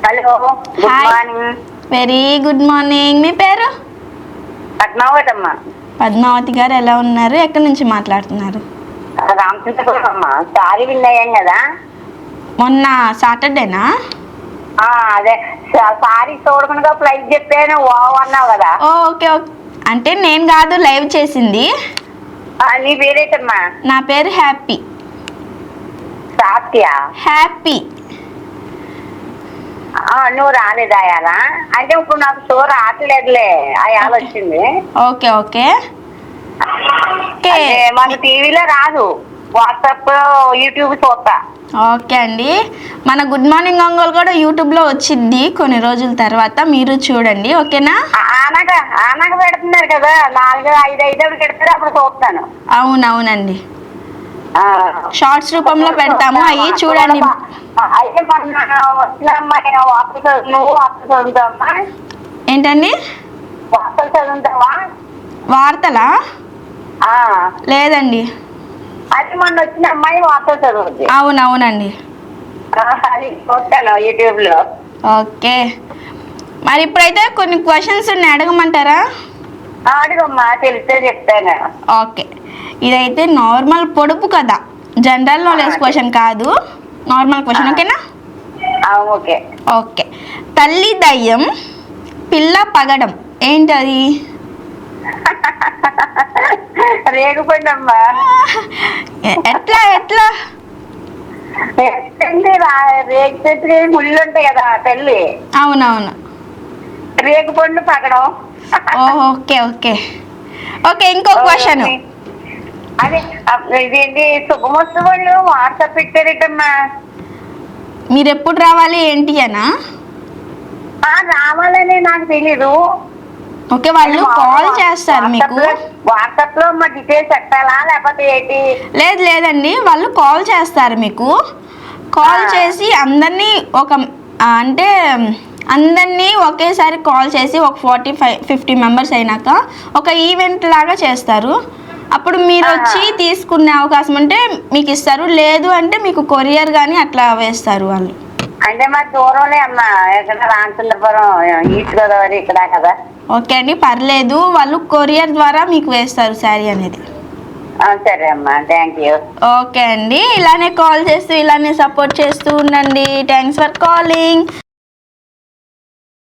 Hello, good hi. Morning. Very good morning. మీ పేరు? పద్మావతమ్మ. పద్మావతి గారు ఎలా ఉన్నారు? ఎక్కడి నుంచి మాట్లాడుతున్నారు? రామచంద్రపురం అమ్మ. సారీ విన్ అయ్యాం కదా. మొన్న సాటర్డేనా? అదే సారీ చూడకుండా ప్రైజ్ చెప్పాను, వావ్ అన్నావు కదా. Okay okay. అంటే నేను కాదు లైవ్ చేసింది. నీ పేరేటమ్మా? నా పేరు హ్యాపీ. సాత్య. హ్యాపీ. నువ్వు రాలేదా అయాల? అంటే ఇప్పుడు నాకు షో రావట్లేదులే, అయాల వచ్చింది. Okay okay okay. అంటే మన టీవీలో రాదు, వాట్సాప్ యూట్యూబ్ చూస్తా. ఓకే అండి. మన గుడ్ మార్నింగ్ ఒంగోలు కూడా యూట్యూబ్లో వచ్చింది కొన్ని రోజుల తర్వాత, మీరు చూడండి. ఓకేనా? ఆనక పెడుతున్నారు కదా, 4-5 పెడతారు, అప్పుడు చూస్తాను. అవునవునండి, షార్ట్స్ రూపంలో పెడతాము, అవి చూడండి. అయితే మొన్న వచ్చిన అమ్మాయి నువ్వు వార్తలు చదువుతావమ్మా? ఏంటండి? వార్తలు చదువుతావా? వార్తలా? లేదండి. అది మొన్న వచ్చిన అమ్మాయి వార్తలు చదువుతుంది. అవునవునండి. అది చూస్తాను యూట్యూబ్ లో. ఓకే, మరి ఇప్పుడైతే కొన్ని క్వశ్చన్స్ ఉన్నాయి, అడగమంటారా? అడుగమ్మా, తెలిస్తే చెప్తాను. ఓకే, ఇదైతే నార్మల్ పొడుపు కదా, జనరల్ నాలెడ్జ్ క్వశ్చన్ కాదు, నార్మల్ క్వశ్చన్. ఓకేనా? ఓకే. ఓకే. తల్లి దయ్యం, పిల్ల పగడం, ఏంటది? రేగుపండి అమ్మా. ఎట్లా ఎట్లా? రేగు చెట్టు ముళ్ళు ఉంటాయి కదా తల్లి. అవునవును. రేగుపండు పగడం. Okay okay okay. ఇంకో క్వశ్చన్. అదే ఇదేంటి శుభమస్తు వాళ్ళు వాట్సాప్ పెట్టారటమ్మా. మీరు ఎప్పుడు రావాలి ఏంటి అనా? రావాలని నాకు తెలీదు. ఓకే, వాళ్ళు కాల్ చేస్తారు మీకు. వాట్సాప్ లో మా డీటెయిల్స్ పెట్టాలా లేకపోతే ఏంటి? లేదు లేదండి, వాళ్ళు కాల్ చేస్తారు మీకు. కాల్ చేసి అందరినీ అంటే అందరినీ ఒకేసారి కాల్ చేసి ఒక 45-50 మెంబర్స్ అయినాక ఒక ఈవెంట్ లాగా చేస్తారు. అప్పుడు మీరు వచ్చి తీసుకునే అవకాశం ఉంటే మీకు ఇస్తారు, లేదు అంటే మీకు కొరియర్ కానీ అట్లా వేస్తారు వాళ్ళు. అంటే మా దూరంలో అమ్మా, ఎక్కడ రామచంద్రపురం, ఈస్ట్ గోదావరి ఇక్కడ కదా. ఓకే అండి, పర్లేదు, వాళ్ళు కొరియర్ ద్వారా మీకు వేస్తారు శారీ అనేది. సరే అమ్మా, థ్యాంక్ యూ. ఓకే అండి, ఇలానే కాల్ చేస్తూ ఇలానే సపోర్ట్ చేస్తూ ఉండండి. Thanks for calling.